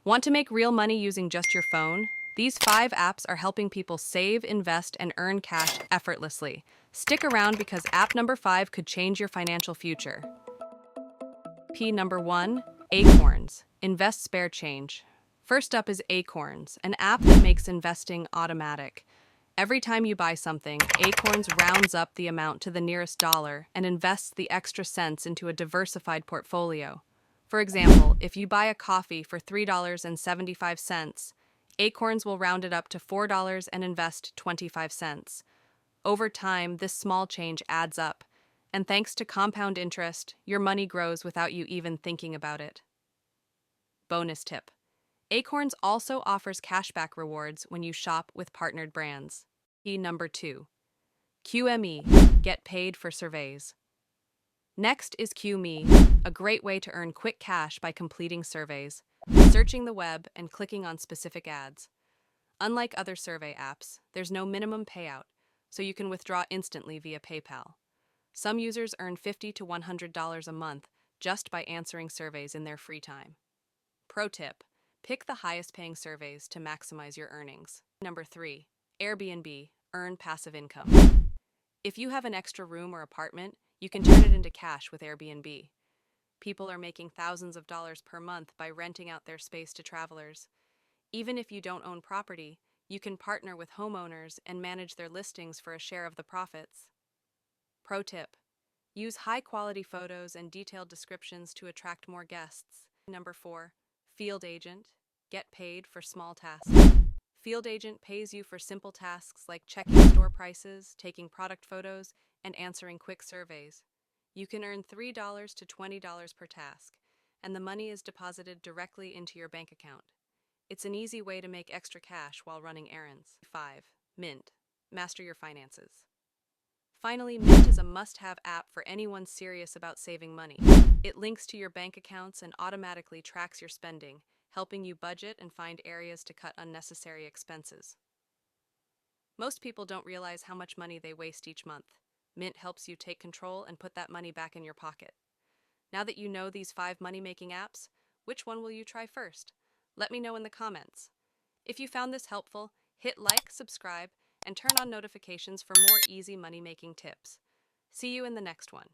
Want to make real money using just your phone? These 5 apps are helping people save, invest, and earn cash effortlessly. Stick around because app number 5 could change your financial future. P number 1, Acorns. Invest spare change. First up is Acorns, an app that makes investing automatic. Every time you buy something, Acorns rounds up the amount to the nearest dollar and invests the extra cents into a diversified portfolio. For example, if you buy a coffee for $3.75, Acorns will round it up to $4 and invest 25 cents. Over time, this small change adds up, and thanks to compound interest, your money grows without you even thinking about it. Bonus tip: Acorns also offers cashback rewards when you shop with partnered brands. Number 2, QME, get paid for surveys. Next is QMe, a great way to earn quick cash by completing surveys, searching the web, and clicking on specific ads. Unlike other survey apps, there's no minimum payout, so you can withdraw instantly via PayPal. Some users earn $50 to $100 a month just by answering surveys in their free time. Pro tip: pick the highest paying surveys to maximize your earnings. Number 3, Airbnb, earn passive income. If you have an extra room or apartment, you can turn it into cash with Airbnb. People are making thousands of dollars per month by renting out their space to travelers. Even if you don't own property, you can partner with homeowners and manage their listings for a share of the profits. Pro tip: use high-quality photos and detailed descriptions to attract more guests. Number 4, Field Agent, get paid for small tasks. Field Agent pays you for simple tasks like checking store prices, taking product photos, and answering quick surveys. You can earn $3 to $20 per task, and the money is deposited directly into your bank account. It's an easy way to make extra cash while running errands. 5, Mint, master your finances. Finally, Mint is a must-have app for anyone serious about saving money. It links to your bank accounts and automatically tracks your spending, helping you budget and find areas to cut unnecessary expenses. Most people don't realize how much money they waste each month. Mint helps you take control and put that money back in your pocket. Now that you know these 5 money-making apps, which one will you try first? Let me know in the comments. If you found this helpful, hit like, subscribe, and turn on notifications for more easy money-making tips. See you in the next one.